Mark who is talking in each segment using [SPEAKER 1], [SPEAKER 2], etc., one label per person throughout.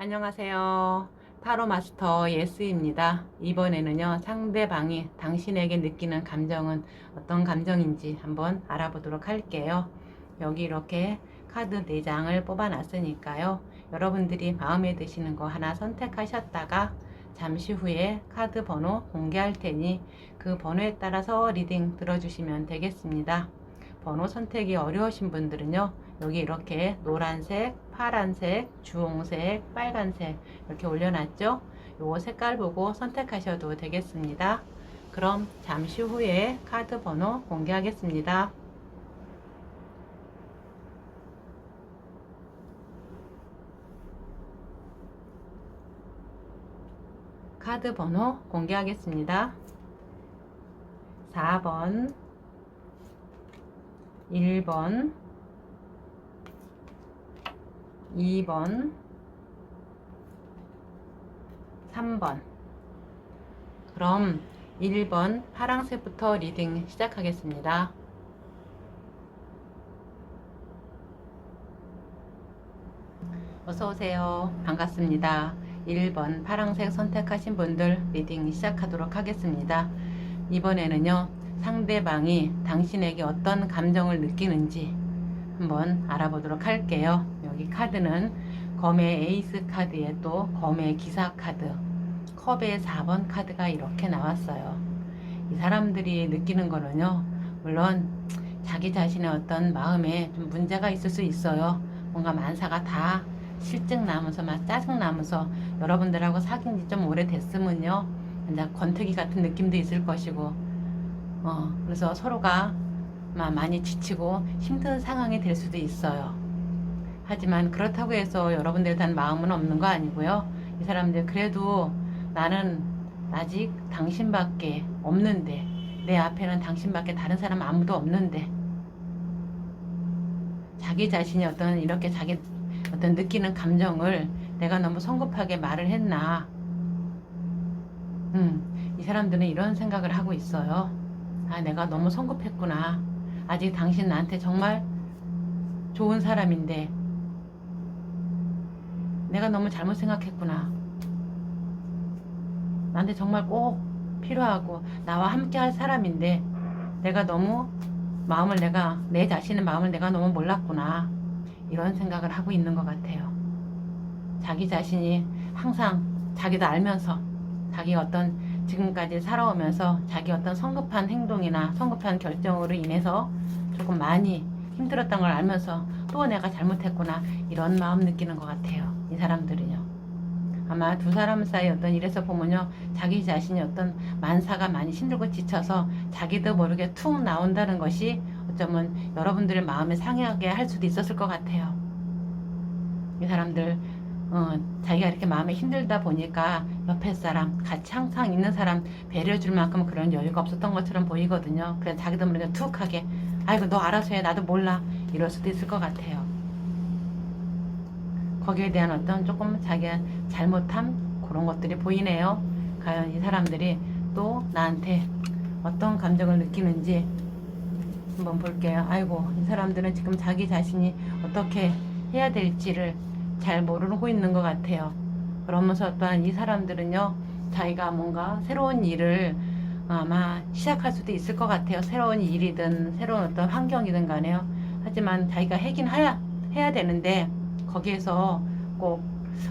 [SPEAKER 1] 안녕하세요. 타로 마스터 예스입니다. 이번에는요, 상대방이 당신에게 느끼는 감정은 어떤 감정인지 한번 알아보도록 할게요. 여기 이렇게 카드 4장을 뽑아 놨으니까요. 여러분들이 마음에 드시는 거 하나 선택하셨다가 잠시 후에 카드 번호 공개할 테니 그 번호에 따라서 리딩 들어주시면 되겠습니다. 번호 선택이 어려우신 분들은요, 여기 이렇게 노란색, 파란색, 주홍색, 빨간색 이렇게 올려놨죠. 요 색깔 보고 선택하셔도 되겠습니다. 그럼 잠시 후에 카드 번호 공개하겠습니다. 카드 번호 공개하겠습니다. 4번, 1번, 2번, 3번. 그럼 1번 파란색부터 리딩 시작하겠습니다. 어서오세요. 반갑습니다. 1번 파란색 선택하신 분들 리딩 시작하도록 하겠습니다. 이번에는요, 상대방이 당신에게 어떤 감정을 느끼는지 한번 알아보도록 할게요. 여기 카드는 검의 에이스 카드에 또 검의 기사 카드, 컵의 4번 카드가 이렇게 나왔어요. 이 사람들이 느끼는 거는요, 물론 자기 자신의 어떤 마음에 좀 문제가 있을 수 있어요. 뭔가 만사가 다 실증 나면서 막 짜증 나면서 여러분들하고 사귄 지 좀 오래됐으면요, 이제 권태기 같은 느낌도 있을 것이고, 그래서 서로가 많이 지치고 힘든 상황이 될 수도 있어요. 하지만 그렇다고 해서 여러분들에 대한 마음은 없는 거 아니고요. 이 사람들 그래도 나는 아직 당신밖에 없는데, 내 앞에는 당신밖에 다른 사람 아무도 없는데, 자기 자신이 이렇게 자기 어떤 느끼는 감정을 내가 너무 성급하게 말을 했나. 이 사람들은 이런 생각을 하고 있어요. 아, 내가 너무 성급했구나. 아직 당신 나한테 정말 좋은 사람인데 내가 너무 잘못 생각했구나. 나한테 정말 꼭 필요하고 나와 함께 할 사람인데 내가 너무 내 자신의 마음을 내가 너무 몰랐구나. 이런 생각을 하고 있는 것 같아요. 자기 자신이 항상 자기도 알면서 자기가 어떤 지금까지 살아오면서 자기 어떤 성급한 행동이나 성급한 결정으로 인해서 조금 많이 힘들었던 걸 알면서 또 내가 잘못했구나, 이런 마음 느끼는 것 같아요. 이 사람들은요. 아마 두 사람 사이 어떤 일에서 보면요, 자기 자신이 어떤 만사가 많이 힘들고 지쳐서 자기도 모르게 툭 나온다는 것이 어쩌면 여러분들의 마음에 상하게 할 수도 있었을 것 같아요. 이 사람들 자기가 이렇게 마음에 힘들다 보니까 옆에 사람, 같이 항상 있는 사람 배려줄 만큼 그런 여유가 없었던 것처럼 보이거든요. 그래서 자기도 모르게 툭하게 아이고 너 알아서 해, 나도 몰라, 이럴 수도 있을 것 같아요. 거기에 대한 어떤 조금 자기가 잘못함, 그런 것들이 보이네요. 과연 이 사람들이 또 나한테 어떤 감정을 느끼는지 한번 볼게요. 아이고, 이 사람들은 지금 자기 자신이 어떻게 해야 될지를 잘 모르고 있는 것 같아요. 그러면서 또한 이 사람들은요, 자기가 뭔가 새로운 일을 아마 시작할 수도 있을 것 같아요. 새로운 일이든 새로운 어떤 환경이든 간에요. 하지만 자기가 해야 되는데 거기에서 꼭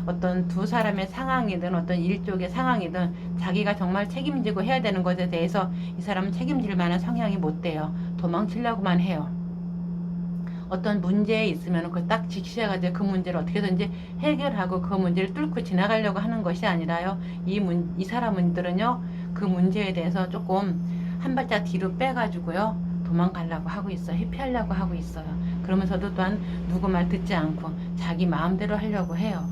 [SPEAKER 1] 어떤 두 사람의 상황이든 어떤 일 쪽의 상황이든 자기가 정말 책임지고 해야 되는 것에 대해서 이 사람은 책임질 만한 성향이 못 돼요. 도망치려고만 해요. 어떤 문제에 있으면 그 딱 직시해가지고 그 문제를 어떻게든지 해결하고 그 문제를 뚫고 지나가려고 하는 것이 아니라요. 이 사람들은요, 그 문제에 대해서 조금 한 발짝 뒤로 빼가지고요, 도망가려고 하고 있어요. 회피하려고 하고 있어요. 그러면서도 또한 누구 말 듣지 않고 자기 마음대로 하려고 해요.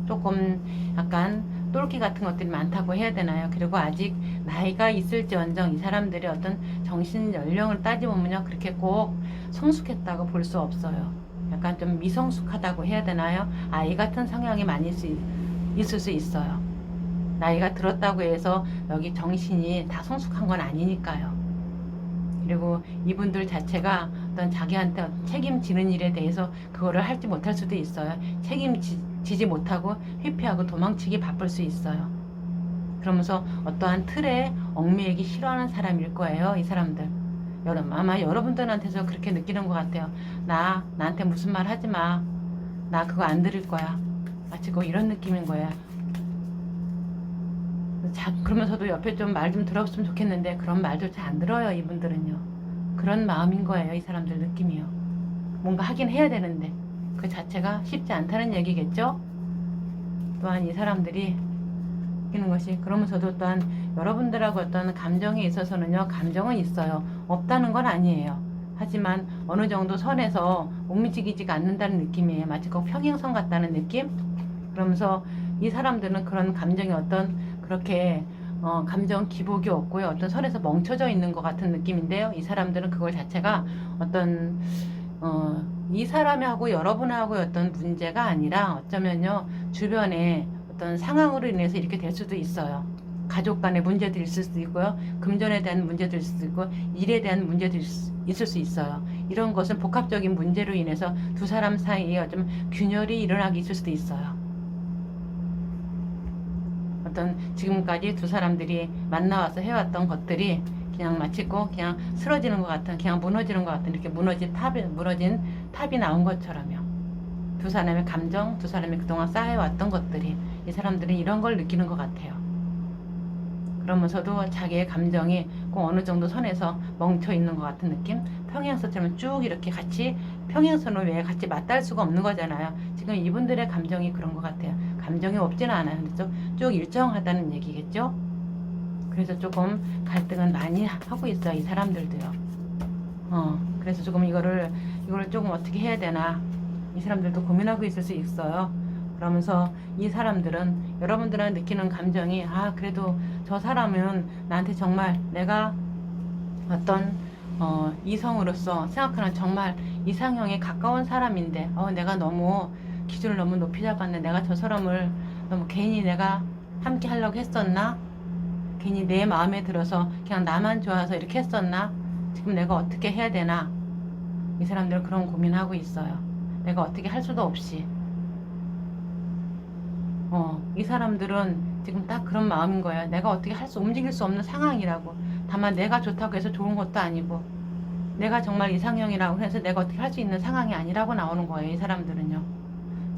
[SPEAKER 1] 조금 약간 똘끼 같은 것들이 많다고 해야 되나요? 그리고 아직 나이가 있을지언정 이 사람들의 어떤 정신 연령을 따지면요, 그렇게 꼭 성숙했다고 볼 수 없어요. 약간 좀 미성숙하다고 해야 되나요? 아이 같은 성향이 많이 있을 수 있어요. 나이가 들었다고 해서 여기 정신이 다 성숙한 건 아니니까요. 그리고 이분들 자체가 어떤 자기한테 책임지는 일에 대해서 그거를 할지 못할 수도 있어요. 지지 못하고 회피하고 도망치기 바쁠 수 있어요. 그러면서 어떠한 틀에 얽매이기 싫어하는 사람일 거예요. 이 사람들. 아마 여러분들한테서 그렇게 느끼는 것 같아요. 나한테 무슨 말 하지 마. 나 그거 안 들을 거야. 마치 이런 느낌인 거예요. 그러면서도 옆에 좀 말 좀 들었으면 좋겠는데 그런 말도 잘 안 들어요. 이분들은요. 그런 마음인 거예요. 이 사람들 느낌이요. 뭔가 하긴 해야 되는데 그 자체가 쉽지 않다는 얘기겠죠. 또한 이 사람들이 느끼는 것이, 그러면서도 또한 여러분들하고 어떤 감정에 있어서는요, 감정은 있어요. 없다는 건 아니에요. 하지만 어느 정도 선에서 움직이지가 않는다는 느낌이에요. 마치 평행선 같다는 느낌? 그러면서 이 사람들은 그런 감정이 그렇게 감정 기복이 없고요. 어떤 선에서 멈춰져 있는 것 같은 느낌인데요. 이 사람들은 그걸 자체가 이 사람하고 여러분하고 어떤 문제가 아니라 어쩌면요, 주변에 어떤 상황으로 인해서 이렇게 될 수도 있어요. 가족 간의 문제도 있을 수도 있고요. 금전에 대한 문제도 있을 수도 있고, 일에 대한 문제도 있을 수 있어요. 이런 것은 복합적인 문제로 인해서 두 사람 사이에 좀 균열이 일어나기 있을 수도 있어요. 지금까지 두 사람들이 만나와서 해왔던 것들이 그냥 마치고 그냥 쓰러지는 것 같은, 그냥 무너지는 것 같은, 이렇게 무너진 탑이 나온 것처럼요. 두 사람의 감정, 두 사람이 그동안 쌓여왔던 것들이, 이 사람들은 이런 걸 느끼는 것 같아요. 그러면서도 자기의 감정이 꼭 어느 정도 선에서 멈춰 있는 것 같은 느낌? 평행선처럼 쭉 이렇게 같이, 평행선을 왜 같이 맞닿을 수가 없는 거잖아요. 지금 이분들의 감정이 그런 것 같아요. 감정이 없지는 않아요. 근데 쭉 일정하다는 얘기겠죠? 그래서 조금 갈등은 많이 하고 있어요. 이 사람들도요. 그래서 조금 이거를 조금 어떻게 해야 되나, 이 사람들도 고민하고 있을 수 있어요. 그러면서 이 사람들은, 여러분들은 느끼는 감정이, 그래도 저 사람은 나한테 정말 내가 이성으로서 생각하는 정말 이상형에 가까운 사람인데, 내가 너무 기준을 너무 높이 잡았네. 내가 저 사람을 너무 괜히 내가 함께 하려고 했었나? 괜히 내 마음에 들어서 그냥 나만 좋아서 이렇게 했었나? 지금 내가 어떻게 해야 되나? 이 사람들은 그런 고민하고 있어요. 내가 어떻게 할 수도 없이. 이 사람들은 지금 딱 그런 마음인 거예요. 내가 어떻게 움직일 수 없는 상황이라고. 다만 내가 좋다고 해서 좋은 것도 아니고, 내가 정말 이상형이라고 해서 내가 어떻게 할 수 있는 상황이 아니라고 나오는 거예요. 이 사람들은요.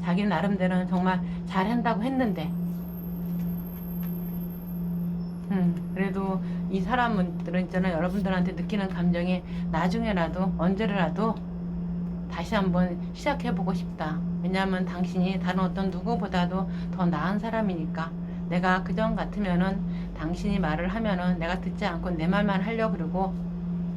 [SPEAKER 1] 자기 나름대로는 정말 잘한다고 했는데, 그래도 이 사람들은 있잖아요. 여러분들한테 느끼는 감정이 나중에라도, 언제라도 다시 한번 시작해보고 싶다. 왜냐하면 당신이 다른 어떤 누구보다도 더 나은 사람이니까. 내가 그전 같으면은 당신이 말을 하면은 내가 듣지 않고 내 말만 하려고 그러고,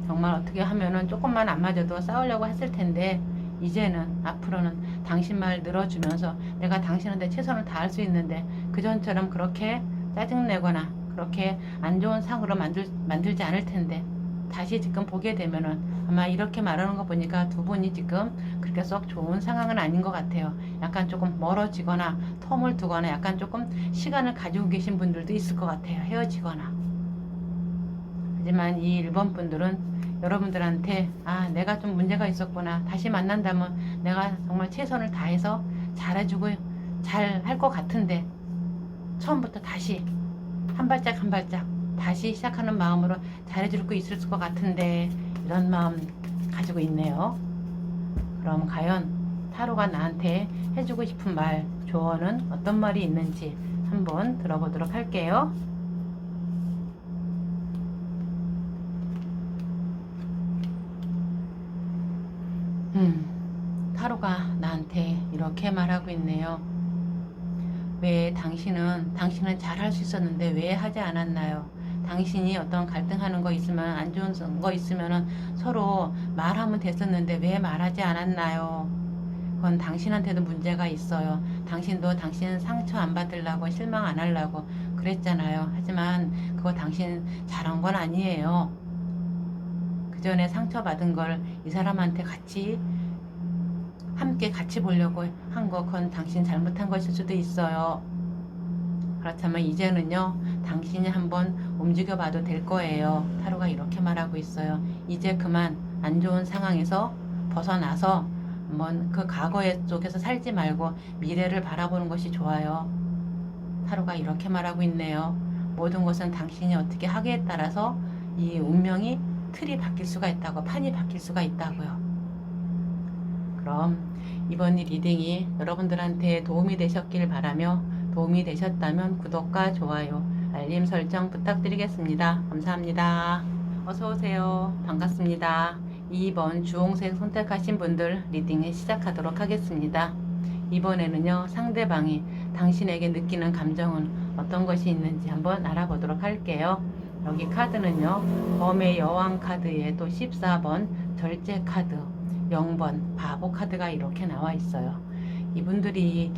[SPEAKER 1] 정말 어떻게 하면은 조금만 안 맞아도 싸우려고 했을 텐데, 이제는 앞으로는 당신 말 들어주면서 내가 당신한테 최선을 다할 수 있는데, 그전처럼 그렇게 짜증내거나 그렇게 안 좋은 상으로 만들지 않을 텐데, 다시 지금 보게 되면은 아마 이렇게 말하는 거 보니까 두 분이 지금 그렇게 썩 좋은 상황은 아닌 것 같아요. 약간 조금 멀어지거나 텀을 두거나 약간 조금 시간을 가지고 계신 분들도 있을 것 같아요. 헤어지거나. 하지만 이 1번 분들은 여러분들한테 내가 좀 문제가 있었구나. 다시 만난다면 내가 정말 최선을 다해서 잘해주고 잘 할 것 같은데, 처음부터 다시 한 발짝 한 발짝 다시 시작하는 마음으로 잘해줄 수 있을 것 같은데, 이런 마음 가지고 있네요. 그럼 과연 타로가 나한테 해주고 싶은 말, 조언은 어떤 말이 있는지 한번 들어보도록 할게요. 타로가 나한테 이렇게 말하고 있네요. 왜 당신은 잘할 수 있었는데 왜 하지 않았나요? 당신이 어떤 갈등하는 거 있으면, 안 좋은 거 있으면 서로 말하면 됐었는데 왜 말하지 않았나요? 그건 당신한테도 문제가 있어요. 당신도 당신 상처 안 받으려고, 실망 안 하려고 그랬잖아요. 하지만 그거 당신 잘한 건 아니에요. 그 전에 상처받은 걸 이 사람한테 함께 같이 보려고 한 거, 그건 당신 잘못한 것일 수도 있어요. 그렇다면 이제는요, 당신이 한번 움직여 봐도 될 거예요. 타로가 이렇게 말하고 있어요. 이제 그만 안 좋은 상황에서 벗어나서 한번 그 과거의 쪽에서 살지 말고 미래를 바라보는 것이 좋아요. 타로가 이렇게 말하고 있네요. 모든 것은 당신이 어떻게 하기에 따라서 이 운명이 틀이 바뀔 수가 있다고, 판이 바뀔 수가 있다고요. 그럼 이번 리딩이 여러분들한테 도움이 되셨길 바라며, 도움이 되셨다면 구독과 좋아요, 알림 설정 부탁드리겠습니다. 감사합니다. 어서오세요. 반갑습니다. 2번 주홍색 선택하신 분들 리딩을 시작하도록 하겠습니다. 이번에는요, 상대방이 당신에게 느끼는 감정은 어떤 것이 있는지 한번 알아보도록 할게요. 여기 카드는요, 범의 여왕 카드에 또 14번 절제 카드, 0번 바보 카드가 이렇게 나와 있어요. 이분들이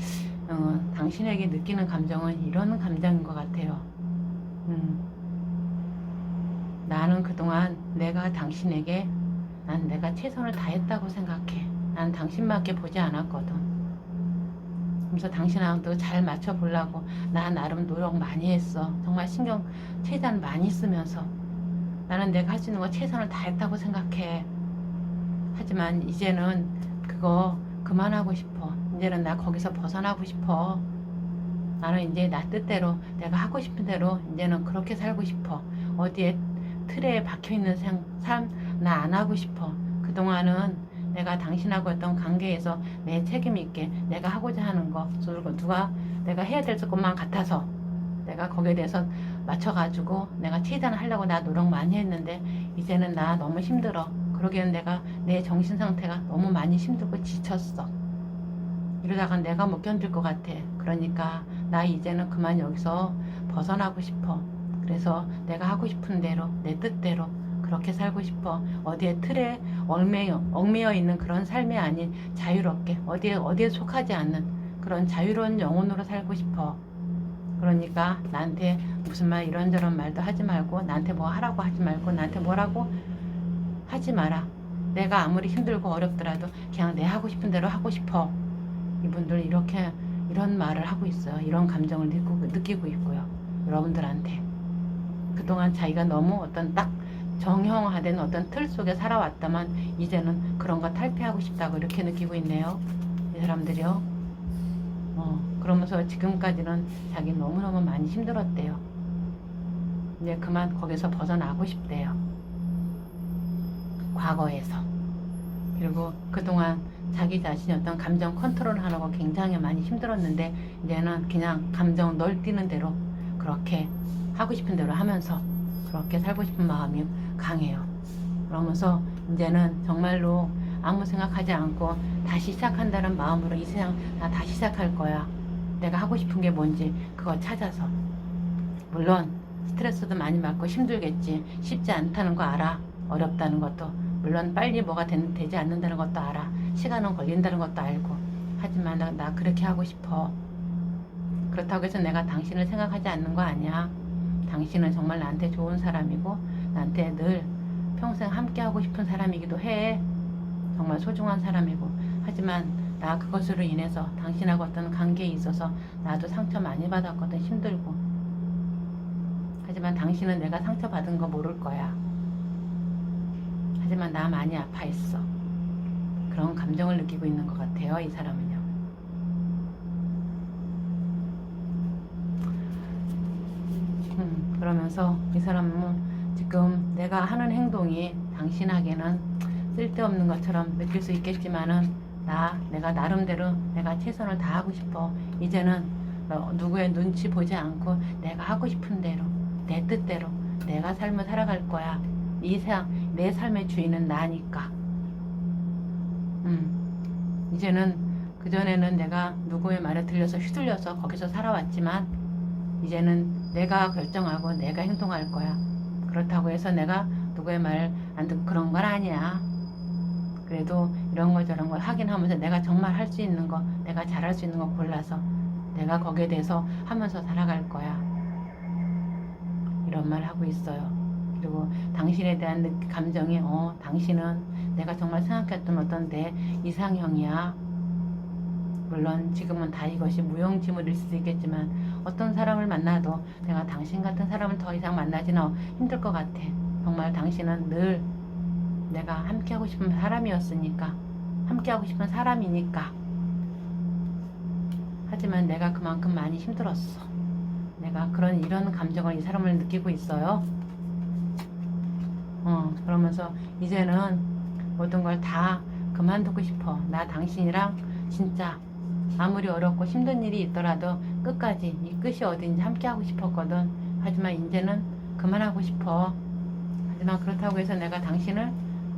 [SPEAKER 1] 당신에게 느끼는 감정은 이런 감정인 것 같아요. 나는 그동안 내가 당신에게 난 내가 최선을 다했다고 생각해. 난 당신밖에 보지 않았거든. 그래서 당신하고도 잘 맞춰보려고 나 나름 노력 많이 했어. 정말 신경 최대한 많이 쓰면서 나는 내가 할 수 있는 거 최선을 다했다고 생각해. 하지만 이제는 그거 그만하고 싶어. 이제는 나 거기서 벗어나고 싶어. 나는 이제 나 뜻대로 내가 하고 싶은 대로 이제는 그렇게 살고 싶어. 어디에 틀에 박혀있는 삶 나 안 하고 싶어. 그동안은 내가 당신하고 했던 관계에서 내 책임 있게 내가 하고자 하는 거, 누가 내가 해야 될 것만 같아서 내가 거기에 대해서 맞춰가지고 내가 최대한 하려고 나 노력 많이 했는데 이제는 나 너무 힘들어. 그러기에는 내가 내 정신 상태가 너무 많이 힘들고 지쳤어. 이러다가 내가 못 견딜 것 같아. 그러니까 나 이제는 그만 여기서 벗어나고 싶어. 그래서 내가 하고 싶은 대로 내 뜻대로 그렇게 살고 싶어. 어디에 틀에 얽매여 있는 그런 삶이 아닌 자유롭게 어디에 속하지 않는 그런 자유로운 영혼으로 살고 싶어. 그러니까 나한테 무슨 말 이런저런 말도 하지 말고, 나한테 뭐 하라고 하지 말고, 나한테 뭐라고 하지 마라. 내가 아무리 힘들고 어렵더라도 그냥 내 하고 싶은 대로 하고 싶어. 이분들 이런 말을 하고 있어요. 이런 감정을 느끼고 있고요. 여러분들한테 그동안 자기가 너무 어떤 딱 정형화된 어떤 틀 속에 살아왔다만 이제는 그런 거 탈피하고 싶다고 이렇게 느끼고 있네요. 이 사람들이요. 그러면서 지금까지는 자기 너무너무 많이 힘들었대요. 이제 그만 거기서 벗어나고 싶대요. 과거에서. 그리고 그동안 자기 자신이 어떤 감정 컨트롤 하는 거 굉장히 많이 힘들었는데 이제는 그냥 감정 널뛰는 대로 그렇게 하고 싶은 대로 하면서 그렇게 살고 싶은 마음이 강해요. 그러면서 이제는 정말로 아무 생각하지 않고 다시 시작한다는 마음으로 이 세상 나 다시 시작할 거야. 내가 하고 싶은 게 뭔지 그거 찾아서. 물론 스트레스도 많이 받고 힘들겠지. 쉽지 않다는 거 알아. 어렵다는 것도. 물론 빨리 뭐가 되지 않는다는 것도 알아. 시간은 걸린다는 것도 알고. 하지만 나 그렇게 하고 싶어. 그렇다고 해서 내가 당신을 생각하지 않는 거 아니야. 당신은 정말 나한테 좋은 사람이고 나한테 늘 평생 함께 하고 싶은 사람이기도 해. 정말 소중한 사람이고. 하지만 나 그것으로 인해서 당신하고 어떤 관계에 있어서 나도 상처 많이 받았거든. 힘들고. 하지만 당신은 내가 상처받은 거 모를 거야. 하지만 나 많이 아파했어. 그런 감정을 느끼고 있는 것 같아요. 이 사람은요. 그러면서 이 사람은 지금 내가 하는 행동이 당신에게는 쓸데없는 것처럼 느낄 수 있겠지만은 내가 나름대로 내가 최선을 다하고 싶어. 이제는 누구의 눈치 보지 않고 내가 하고 싶은 대로 내 뜻대로 내가 삶을 살아갈 거야. 이 세상 내 삶의 주인은 나니까. 이제는 그전에는 내가 누구의 말에 들려서 휘둘려서 거기서 살아왔지만 이제는 내가 결정하고 내가 행동할 거야. 그렇다고 해서 내가 누구의 말 안 듣고 그런 건 아니야. 그래도 이런 거 저런 걸 하긴 하면서 내가 정말 할 수 있는 거, 내가 잘할 수 있는 거 골라서 내가 거기에 대해서 하면서 살아갈 거야. 이런 말 하고 있어요. 그리고 당신에 대한 감정이 당신은 내가 정말 생각했던 어떤 내 이상형이야. 물론 지금은 다 이것이 무용지물일 수도 있겠지만 어떤 사람을 만나도 내가 당신 같은 사람을 더 이상 만나지는 힘들 것 같아. 정말 당신은 늘 내가 함께하고 싶은 사람이었으니까 함께하고 싶은 사람이니까. 하지만 내가 그만큼 많이 힘들었어. 내가 이런 감정을 이 사람을 느끼고 있어요. 그러면서 이제는 모든 걸 다 그만두고 싶어. 나 당신이랑 진짜 아무리 어렵고 힘든 일이 있더라도 끝까지 이 끝이 어딘지 함께 하고 싶었거든. 하지만 이제는 그만하고 싶어. 하지만 그렇다고 해서 내가 당신을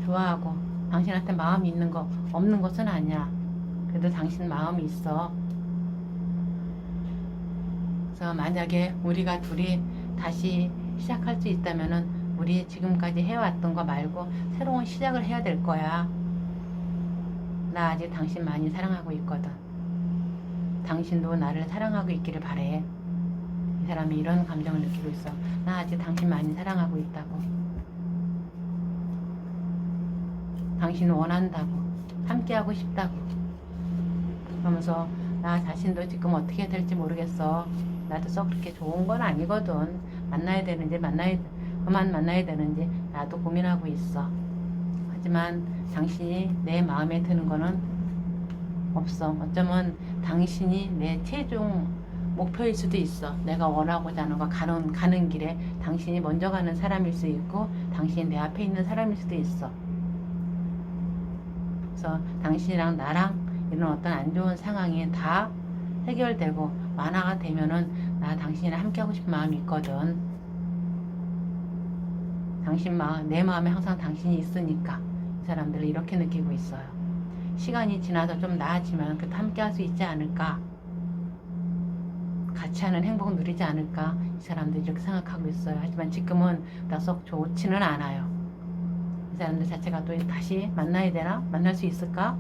[SPEAKER 1] 좋아하고 당신한테 마음이 있는 거 없는 것은 아니야. 그래도 당신 마음이 있어. 그래서 만약에 우리가 둘이 다시 시작할 수 있다면은 우리 지금까지 해왔던 거 말고 새로운 시작을 해야 될 거야. 나 아직 당신 많이 사랑하고 있거든. 당신도 나를 사랑하고 있기를 바래. 이 사람이 이런 감정을 느끼고 있어. 나 아직 당신 많이 사랑하고 있다고. 당신을 원한다고. 함께하고 싶다고. 그러면서 나 자신도 지금 어떻게 해야 될지 모르겠어. 나도 썩 그렇게 좋은 건 아니거든. 만나야 되는지 그만 만나야 되는지 나도 고민하고 있어. 하지만 당신이 내 마음에 드는 거는 없어. 어쩌면 당신이 내 최종 목표일 수도 있어. 내가 원하고자 하는 거 가는 길에 당신이 먼저 가는 사람일 수 있고 당신이 내 앞에 있는 사람일 수도 있어. 그래서 당신이랑 나랑 이런 어떤 안 좋은 상황이 다 해결되고 완화가 되면은 나 당신이랑 함께하고 싶은 마음이 있거든. 내 마음에 항상 당신이 있으니까 이 사람들을 이렇게 느끼고 있어요. 시간이 지나서 좀 나아지면 그때 함께 할 수 있지 않을까, 같이 하는 행복 누리지 않을까, 이 사람들이 이렇게 생각하고 있어요. 하지만 지금은 썩 좋지는 않아요. 이 사람들 자체가 또 다시 만나야 되나? 만날 수 있을까?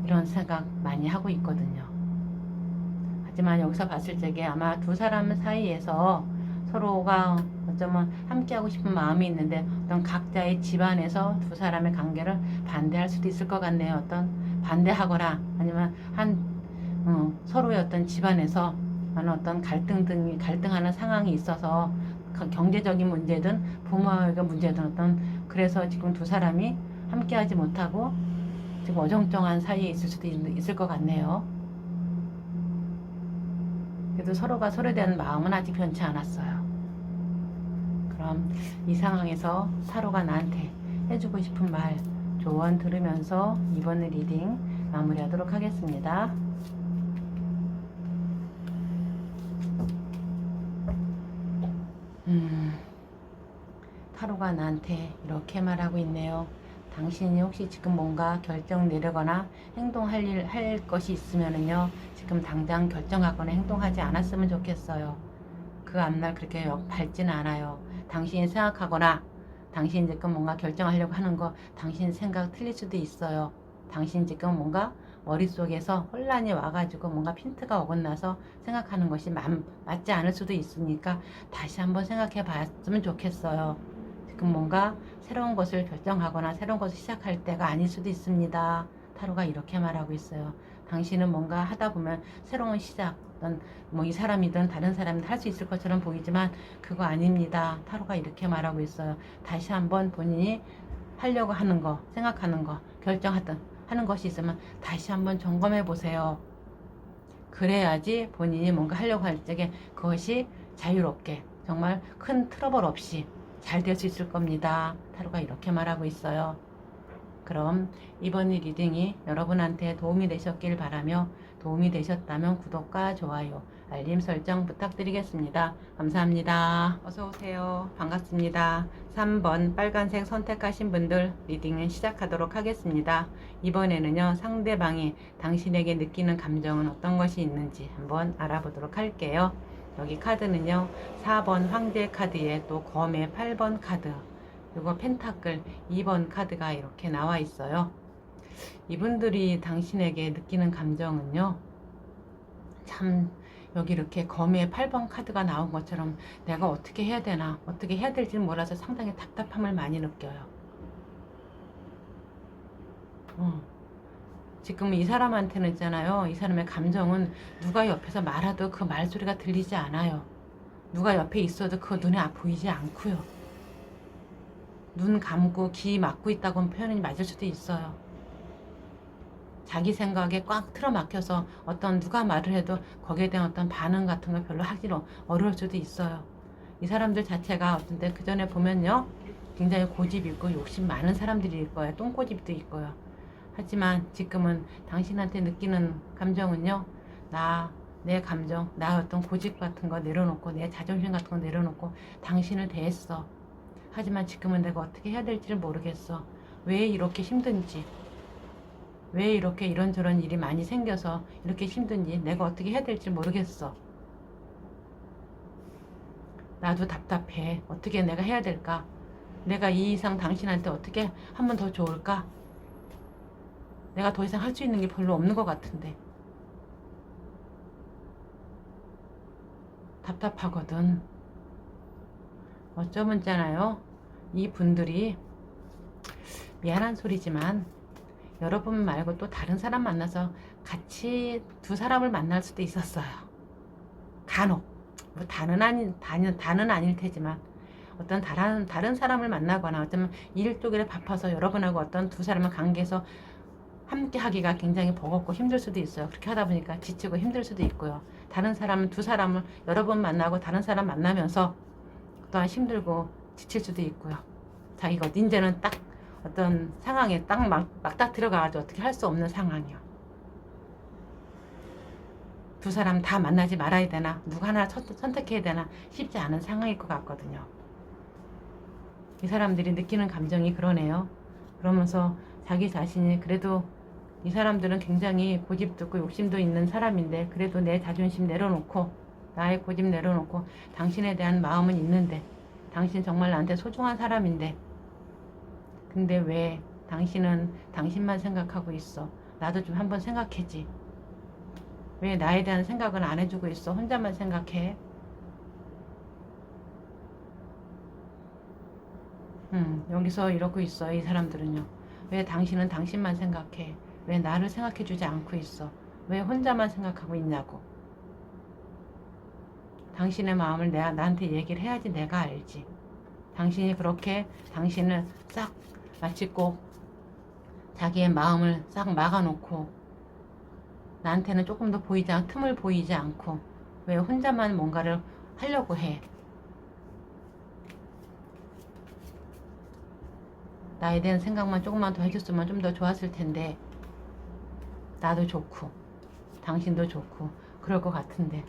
[SPEAKER 1] 이런 생각 많이 하고 있거든요. 하지만 여기서 봤을 적에 아마 두 사람 사이에서 서로가 어쩌면 함께하고 싶은 마음이 있는데 어떤 각자의 집안에서 두 사람의 관계를 반대할 수도 있을 것 같네요. 어떤 반대하거나 아니면 서로의 어떤 집안에서 어떤 갈등하는 상황이 있어서 경제적인 문제든 부모의 문제든 그래서 지금 두 사람이 함께하지 못하고 지금 어정쩡한 사이에 있을 수도 있을 것 같네요. 그래도 서로가 서로에 대한 마음은 아직 변치 않았어요. 그럼 이 상황에서 타로가 나한테 해주고 싶은 말, 조언 들으면서 이번 리딩 마무리하도록 하겠습니다. 타로가 나한테 이렇게 말하고 있네요. 당신이 혹시 지금 뭔가 결정 내리거나 할 것이 있으면은요, 지금 당장 결정하거나 행동하지 않았으면 좋겠어요. 그 앞날 그렇게 밝지는 않아요. 당신이 생각하거나 당신이 지금 뭔가 결정하려고 하는 거 당신 생각 틀릴 수도 있어요. 당신 지금 뭔가 머릿속에서 혼란이 와가지고 뭔가 핀트가 어긋나서 생각하는 것이 맞지 않을 수도 있으니까 다시 한번 생각해 봤으면 좋겠어요. 지금 뭔가 새로운 것을 결정하거나 새로운 것을 시작할 때가 아닐 수도 있습니다. 타로가 이렇게 말하고 있어요. 당신은 뭔가 하다 보면 새로운 시작, 이 사람이든 다른 사람이든 할 수 있을 것처럼 보이지만 그거 아닙니다. 타로가 이렇게 말하고 있어요. 다시 한번 본인이 하려고 하는 거, 생각하는 거, 하는 것이 있으면 다시 한번 점검해 보세요. 그래야지 본인이 뭔가 하려고 할 적에 그것이 자유롭게 정말 큰 트러블 없이 잘 될 수 있을 겁니다. 타로가 이렇게 말하고 있어요. 그럼 이번 리딩이 여러분한테 도움이 되셨길 바라며 도움이 되셨다면 구독과 좋아요, 알림 설정 부탁드리겠습니다. 감사합니다. 어서오세요. 반갑습니다. 3번 빨간색 선택하신 분들 리딩을 시작하도록 하겠습니다. 이번에는요, 상대방이 당신에게 느끼는 감정은 어떤 것이 있는지 한번 알아보도록 할게요. 여기 카드는요, 4번 황제 카드에 또 검의 8번 카드, 그리고 펜타클 2번 카드가 이렇게 나와 있어요. 이분들이 당신에게 느끼는 감정은요, 참 여기 이렇게 검의 8번 카드가 나온 것처럼 내가 어떻게 해야 되나, 어떻게 해야 될지 몰라서 상당히 답답함을 많이 느껴요. 지금 이 사람한테는 있잖아요, 이 사람의 감정은 누가 옆에서 말해도 그 말소리가 들리지 않아요. 누가 옆에 있어도 그거 눈에 보이지 않고요. 눈 감고 귀 막고 있다고는 표현이 맞을 수도 있어요. 자기 생각에 꽉 틀어막혀서 어떤 누가 말을 해도 거기에 대한 어떤 반응 같은 걸 별로 하기 어려울 수도 있어요. 이 사람들 자체가 어떤데 그 전에 보면요, 굉장히 고집 있고 욕심 많은 사람들일 거예요. 똥고집도 있고요. 하지만 지금은 당신한테 느끼는 감정은요, 내 감정, 나 어떤 고집 같은 거 내려놓고 내 자존심 같은 거 내려놓고 당신을 대했어. 하지만 지금은 내가 어떻게 해야 될지를 모르겠어. 왜 이렇게 힘든지, 왜 이렇게 이런저런 일이 많이 생겨서 이렇게 힘든지 내가 어떻게 해야 될지 모르겠어. 나도 답답해. 어떻게 내가 해야 될까? 내가 이 이상 당신한테 어떻게 하면 더 좋을까? 내가 더 이상 할 수 있는 게 별로 없는 것 같은데. 답답하거든. 어쩌면 있잖아요. 이 분들이 미안한 소리지만 여러분 말고 또 다른 사람 만나서 같이 두 사람을 만날 수도 있었어요. 간혹. 뭐 다는 아닐 테지만 어떤 다른 사람을 만나거나 어쩌면 일 쪽에 바빠서 여러분하고 어떤 두 사람의 관계에서 함께 하기가 굉장히 버겁고 힘들 수도 있어요. 그렇게 하다 보니까 지치고 힘들 수도 있고요. 다른 사람은 두 사람을 여러 번 만나고 다른 사람 만나면서 또한 힘들고 지칠 수도 있고요. 자기가 이제는 딱 어떤 상황에 딱 막딱 들어가가지고 어떻게 할 수 없는 상황이요. 두 사람 다 만나지 말아야 되나, 누가 하나 선택해야 되나 쉽지 않은 상황일 것 같거든요. 이 사람들이 느끼는 감정이 그러네요. 그러면서 자기 자신이 그래도 이 사람들은 굉장히 고집도 있고 욕심도 있는 사람인데 그래도 내 자존심 내려놓고 나의 고집 내려놓고 당신에 대한 마음은 있는데 당신 정말 나한테 소중한 사람인데 근데 왜 당신은 당신만 생각하고 있어? 나도 좀 한번 생각해지. 왜 나에 대한 생각은 안 해주고 있어? 혼자만 생각해. 여기서 이러고 있어. 이 사람들은요. 왜 당신은 당신만 생각해? 왜 나를 생각해주지 않고 있어? 왜 혼자만 생각하고 있냐고. 당신의 마음을 나한테 얘기를 해야지 내가 알지. 당신이 그렇게 당신을 싹 마치 꼭 자기의 마음을 싹 막아놓고 나한테는 조금 더 틈을 보이지 않고 왜 혼자만 뭔가를 하려고 해. 나에 대한 생각만 조금만 더 해줬으면 좀 더 좋았을 텐데 나도 좋고 당신도 좋고 그럴 것 같은데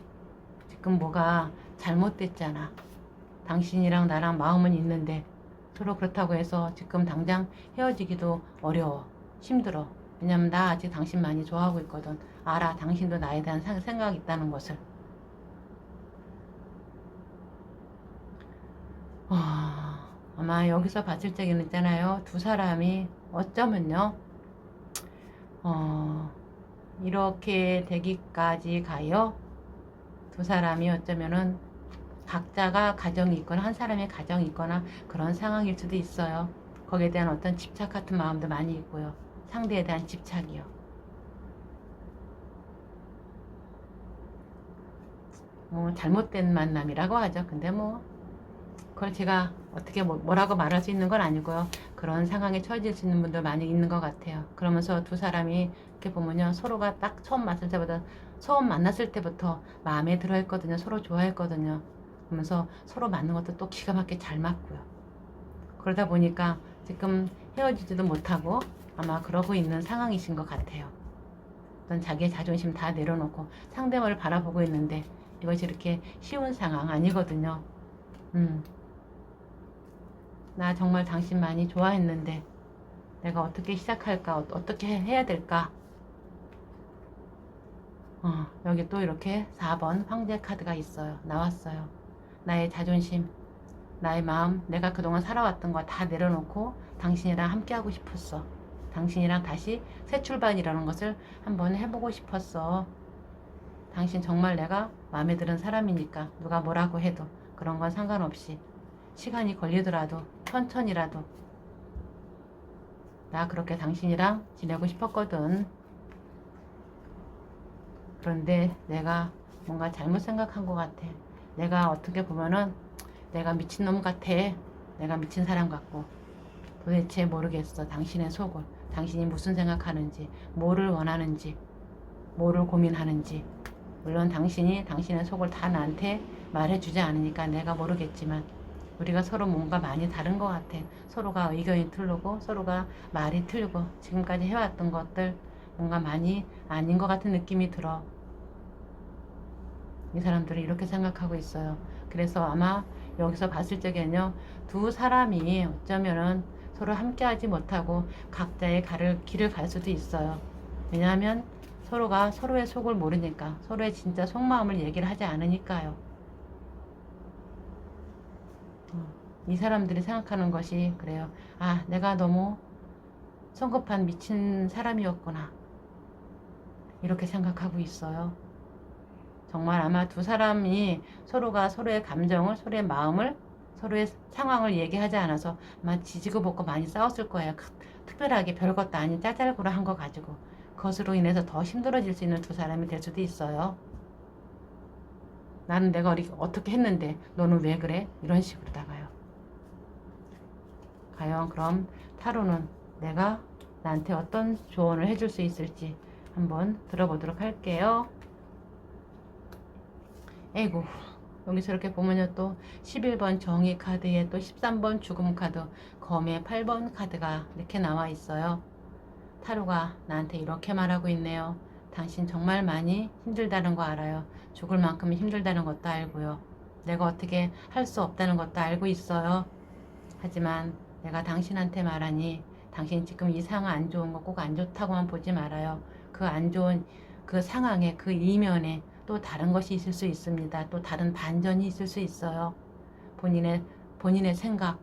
[SPEAKER 1] 지금 뭐가 잘못됐잖아. 당신이랑 나랑 마음은 있는데 서로 그렇다고 해서 지금 당장 헤어지기도 어려워. 힘들어. 왜냐면 나 아직 당신 많이 좋아하고 있거든. 알아. 당신도 나에 대한 생각이 있다는 것을. 아마 여기서 봤을 적에는 있잖아요. 두 사람이 어쩌면요. 이렇게 되기까지 가요. 두 사람이 어쩌면은 각자가 가정이 있거나 한 사람의 가정이 있거나 그런 상황일 수도 있어요. 거기에 대한 어떤 집착 같은 마음도 많이 있고요. 상대에 대한 집착이요. 뭐 잘못된 만남이라고 하죠. 근데 뭐 그걸 제가 어떻게 뭐라고 말할 수 있는 건 아니고요. 그런 상황에 처해질 수 있는 분들 많이 있는 것 같아요. 그러면서 두 사람이 이렇게 보면요. 서로가 딱 처음 만났을 때부터 마음에 들어 했거든요. 서로 좋아했거든요. 그러면서 서로 맞는 것도 또 기가 막히게 잘 맞고요. 그러다 보니까 지금 헤어지지도 못하고 아마 그러고 있는 상황이신 것 같아요. 어떤 자기의 자존심 다 내려놓고 상대방을 바라보고 있는데 이것이 이렇게 쉬운 상황 아니거든요. 나 정말 당신 많이 좋아했는데 내가 어떻게 시작할까? 어떻게 해야 될까? 여기 또 이렇게 4번 황제 카드가 있어요. 나왔어요. 나의 자존심, 나의 마음, 내가 그동안 살아왔던 거 다 내려놓고 당신이랑 함께 하고 싶었어. 당신이랑 다시 새 출발이라는 것을 한번 해보고 싶었어. 당신 정말 내가 마음에 드는 사람이니까 누가 뭐라고 해도 그런 건 상관없이 시간이 걸리더라도 천천히라도 나 그렇게 당신이랑 지내고 싶었거든. 그런데 내가 뭔가 잘못 생각한 것 같아. 내가 어떻게 보면은 내가 미친놈 같아. 내가 미친 사람 같고 도대체 모르겠어. 당신의 속을. 당신이 무슨 생각하는지, 뭐를 원하는지, 뭐를 고민하는지. 물론 당신이 당신의 속을 다 나한테 말해주지 않으니까 내가 모르겠지만 우리가 서로 뭔가 많이 다른 것 같아. 서로가 의견이 틀리고 서로가 말이 틀리고 지금까지 해왔던 것들 뭔가 많이 아닌 것 같은 느낌이 들어. 이 사람들은 이렇게 생각하고 있어요. 그래서 아마 여기서 봤을 적에는요, 두 사람이 어쩌면은 서로 함께하지 못하고 각자의 길을 갈 수도 있어요. 왜냐하면 서로가 서로의 속을 모르니까, 서로의 진짜 속마음을 얘기를 하지 않으니까요. 이 사람들이 생각하는 것이 그래요. 아, 내가 너무 성급한 미친 사람이었구나. 이렇게 생각하고 있어요. 정말 아마 두 사람이 서로가 서로의 감정을, 서로의 마음을, 서로의 상황을 얘기하지 않아서 아마 지지고 볶고 많이 싸웠을 거예요. 특별하게 별것도 아닌 짜잘구라한 거 가지고. 그것으로 인해서 더 힘들어질 수 있는 두 사람이 될 수도 있어요. 나는 내가 어떻게 했는데 너는 왜 그래? 이런 식으로다가요. 과연 그럼 타로는 내가 나한테 어떤 조언을 해줄 수 있을지 한번 들어보도록 할게요. 에이구, 여기서 이렇게 보면요, 또 11번 정의 카드에 또 13번 죽음 카드, 검의 8번 카드가 이렇게 나와 있어요. 타로가 나한테 이렇게 말하고 있네요. 당신 정말 많이 힘들다는 거 알아요. 죽을 만큼 힘들다는 것도 알고요. 내가 어떻게 할 수 없다는 것도 알고 있어요. 하지만 내가 당신한테 말하니 당신 지금 이 상황 안 좋은 거 꼭 안 좋다고만 보지 말아요. 그 안 좋은 그 상황에, 그 이면에 또 다른 것이 있을 수 있습니다. 또 다른 반전이 있을 수 있어요. 본인의 생각,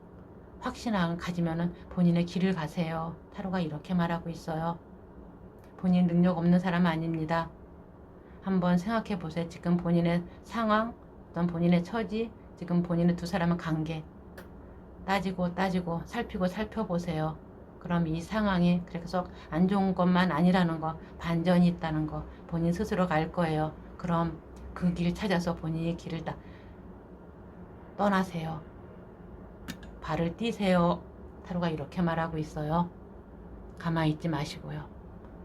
[SPEAKER 1] 확신을 가지면은 본인의 길을 가세요. 타로가 이렇게 말하고 있어요. 본인 능력 없는 사람 아닙니다. 한번 생각해 보세요. 지금 본인의 상황, 어떤 본인의 처지, 지금 본인의 두 사람의 관계 따지고 살펴보세요. 그럼 이 상황이 계속 안 좋은 것만 아니라는 거, 반전이 있다는 거 본인 스스로 갈 거예요. 그럼 그 길 찾아서 본인의 길을 떠나세요. 발을 띄세요. 타로가 이렇게 말하고 있어요. 가만히 있지 마시고요.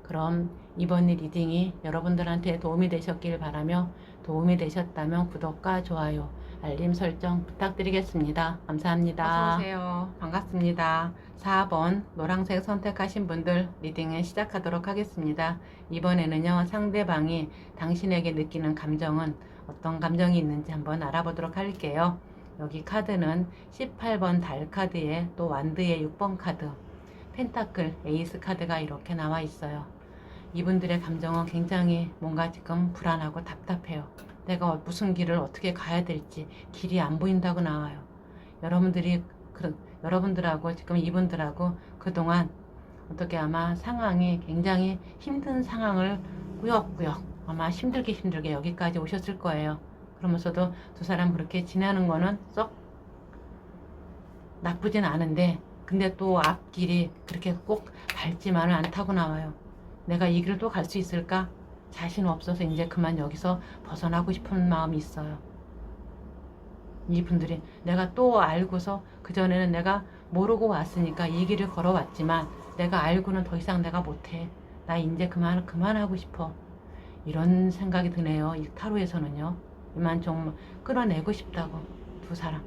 [SPEAKER 1] 그럼 이번 리딩이 여러분들한테 도움이 되셨길 바라며, 도움이 되셨다면 구독과 좋아요, 알림 설정 부탁드리겠습니다. 감사합니다. 어서오세요. 반갑습니다. 4번 노란색 선택하신 분들 리딩을 시작하도록 하겠습니다. 이번에는요, 상대방이 당신에게 느끼는 감정은 어떤 감정이 있는지 한번 알아보도록 할게요. 여기 카드는 18번 달 카드에 또 완드의 6번 카드, 펜타클 에이스 카드가 이렇게 나와 있어요. 이분들의 감정은 굉장히 뭔가 지금 불안하고 답답해요. 내가 무슨 길을 어떻게 가야 될지 길이 안 보인다고 나와요. 여러분들하고 지금 이분들하고 그동안 어떻게 아마 상황이 굉장히 힘든 상황을 꾸역꾸역 아마 힘들게 여기까지 오셨을 거예요. 그러면서도 두 사람 그렇게 지내는 거는 썩 나쁘진 않은데, 근데 또 앞길이 그렇게 꼭 밝지만은 않다고 나와요. 내가 이 길을 또 갈 수 있을까? 자신 없어서 이제 그만 여기서 벗어나고 싶은 마음이 있어요. 이분들이 내가 또 알고서, 그전에는 내가 모르고 왔으니까 이 길을 걸어왔지만 내가 알고는 더 이상 내가 못해. 나 이제 그만하고 싶어. 이런 생각이 드네요. 이 타로에서는요. 이만 좀 끌어내고 싶다고. 두 사람.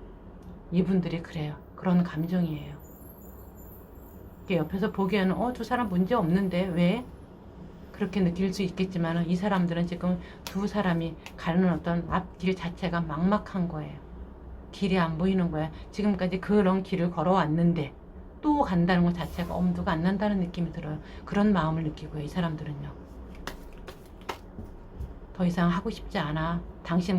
[SPEAKER 1] 이분들이 그래요. 그런 감정이에요. 옆에서 보기에는 두 사람 문제 없는데 왜? 그렇게 느낄 수 있겠지만 이 사람들은 지금 두 사람이 가는 어떤 앞길 자체가 막막한 거예요. 길이 안 보이는 거야. 지금까지 그런 길을 걸어왔는데 또 간다는 것 자체가 엄두가 안 난다는 느낌이 들어요. 그런 마음을 느끼고요. 이 사람들은요. 더 이상 하고 싶지 않아.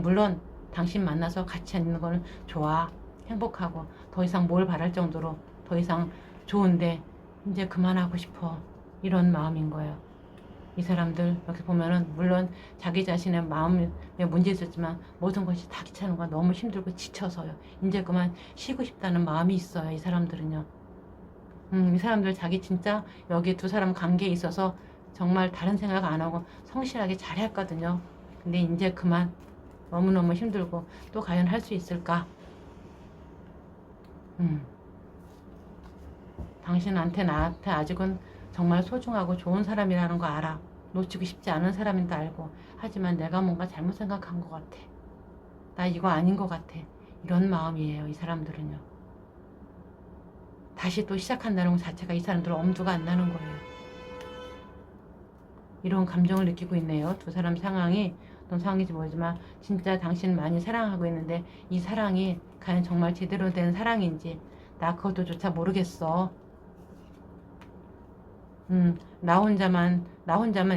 [SPEAKER 1] 물론 당신 만나서 같이 있는 거는 좋아. 행복하고 더 이상 뭘 바랄 정도로 더 이상 좋은데 이제 그만하고 싶어. 이런 마음인 거예요. 이 사람들 이렇게 보면은 물론 자기 자신의 마음에 문제 있었지만 모든 것이 다 귀찮은 거야. 너무 힘들고 지쳐서요. 이제 그만 쉬고 싶다는 마음이 있어요. 이 사람들은요. 이 사람들 자기 진짜 여기 두 사람 관계에 있어서 정말 다른 생각 안 하고 성실하게 잘했거든요. 근데 이제 그만 너무너무 힘들고 또 과연 할 수 있을까? 당신한테 나한테 아직은 정말 소중하고 좋은 사람이라는 거 알아. 놓치고 싶지 않은 사람인 도 알고. 하지만 내가 뭔가 잘못 생각한 것 같아. 나 이거 아닌 것 같아. 이런 마음이에요, 이 사람들은요. 다시 또 시작한다는 것 자체가 이 사람들은 엄두가 안 나는 거예요. 이런 감정을 느끼고 있네요. 두 사람 상황이 어떤 상황인지 모르지만 진짜 당신 많이 사랑하고 있는데 이 사랑이 과연 정말 제대로 된 사랑인지 나 그것도조차 모르겠어. 나 혼자만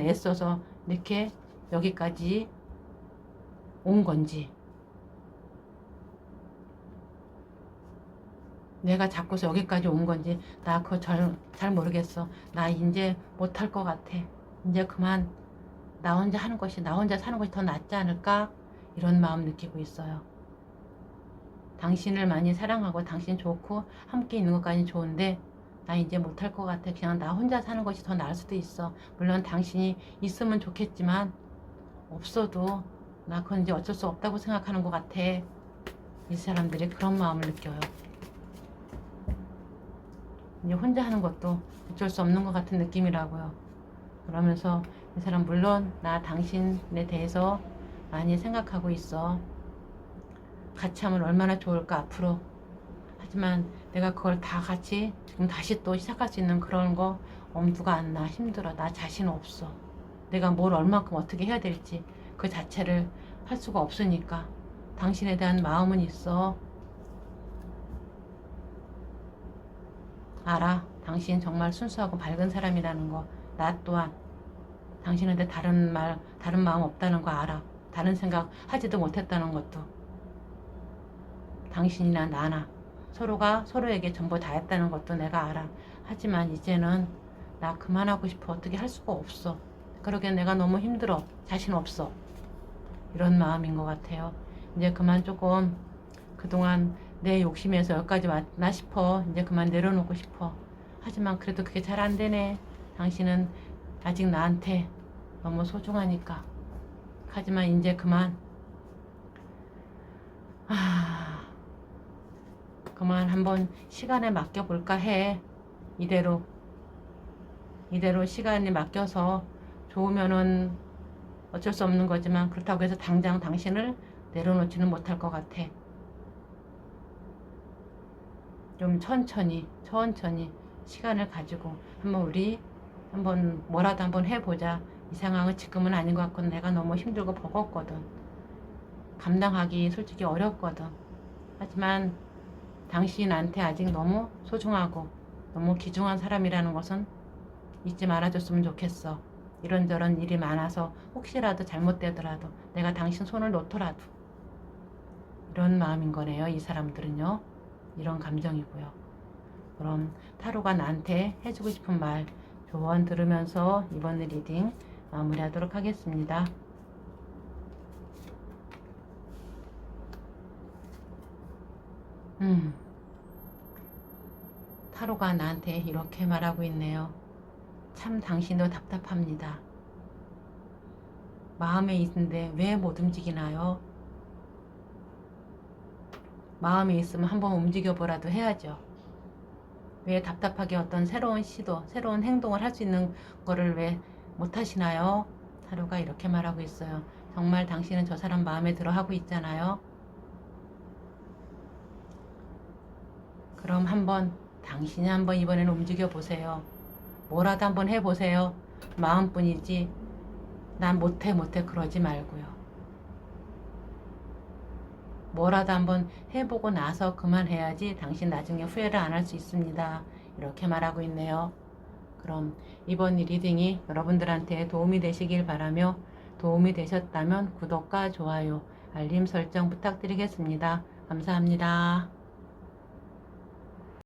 [SPEAKER 1] 애써서 이렇게 여기까지 온 건지, 내가 자꾸서 여기까지 온 건지 나 그거 잘 모르겠어. 나 이제 못할 것 같아. 이제 그만 나 혼자 하는 것이, 나 혼자 사는 것이 더 낫지 않을까? 이런 마음 느끼고 있어요. 당신을 많이 사랑하고 당신 좋고 함께 있는 것까지 좋은데 나 이제 못할 것 같아. 그냥 나 혼자 사는 것이 더 나을 수도 있어. 물론 당신이 있으면 좋겠지만 없어도 나 그건 이제 어쩔 수 없다고 생각하는 것 같아. 이 사람들이 그런 마음을 느껴요. 이제 혼자 하는 것도 어쩔 수 없는 것 같은 느낌이라고요. 그러면서 이 사람 물론 나 당신에 대해서 많이 생각하고 있어. 같이 하면 얼마나 좋을까 앞으로. 하지만 내가 그걸 다 같이 지금 다시 또 시작할 수 있는 그런 거 엄두가 안 나. 힘들어. 나 자신 없어. 내가 뭘 얼만큼 어떻게 해야 될지 그 자체를 할 수가 없으니까. 당신에 대한 마음은 있어. 알아. 당신 정말 순수하고 밝은 사람이라는 거. 나 또한 당신한테 다른 마음 없다는 거 알아. 다른 생각 하지도 못했다는 것도. 당신이나 나나 서로가 서로에게 전부 다 했다는 것도 내가 알아. 하지만 이제는 나 그만하고 싶어. 어떻게 할 수가 없어. 그러기엔 내가 너무 힘들어. 자신 없어. 이런 마음인 것 같아요. 이제 그만 조금 그동안 내 욕심에서 여기까지 왔나 싶어. 이제 그만 내려놓고 싶어. 하지만 그래도 그게 잘 안 되네. 당신은 아직 나한테 너무 소중하니까. 하지만 이제 그만. 그만 한번 시간에 맡겨볼까 해. 이대로 시간에 맡겨서 좋으면은 어쩔 수 없는 거지만 그렇다고 해서 당장 당신을 내려놓지는 못할 것 같아. 좀 천천히 시간을 가지고 우리 한번 뭐라도 한번 해보자. 이 상황은 지금은 아닌 것 같고 내가 너무 힘들고 버겁거든. 감당하기 솔직히 어렵거든. 하지만 당신한테 아직 너무 소중하고 너무 귀중한 사람이라는 것은 잊지 말아줬으면 좋겠어. 이런저런 일이 많아서 혹시라도 잘못되더라도 내가 당신 손을 놓더라도 이런 마음인 거네요. 이 사람들은요. 이런 감정이고요. 그럼 타로가 나한테 해주고 싶은 말 조언 들으면서 이번 리딩 마무리하도록 하겠습니다. 타로가 나한테 이렇게 말하고 있네요. 참 당신도 답답합니다. 마음에 있는데 왜 못 움직이나요? 마음에 있으면 한번 움직여보라도 해야죠. 왜 답답하게 어떤 새로운 시도, 새로운 행동을 할 수 있는 거를 왜 못하시나요? 타로가 이렇게 말하고 있어요. 정말 당신은 저 사람 마음에 들어 하고 있잖아요. 그럼 당신이 한번 이번에는 움직여 보세요. 뭐라도 한번 해보세요. 마음뿐이지 난 못해 그러지 말고요. 뭐라도 한번 해보고 나서 그만해야지 당신 나중에 후회를 안 할 수 있습니다. 이렇게 말하고 있네요. 그럼 이번 리딩이 여러분들한테 도움이 되시길 바라며 도움이 되셨다면 구독과 좋아요, 알림 설정 부탁드리겠습니다. 감사합니다.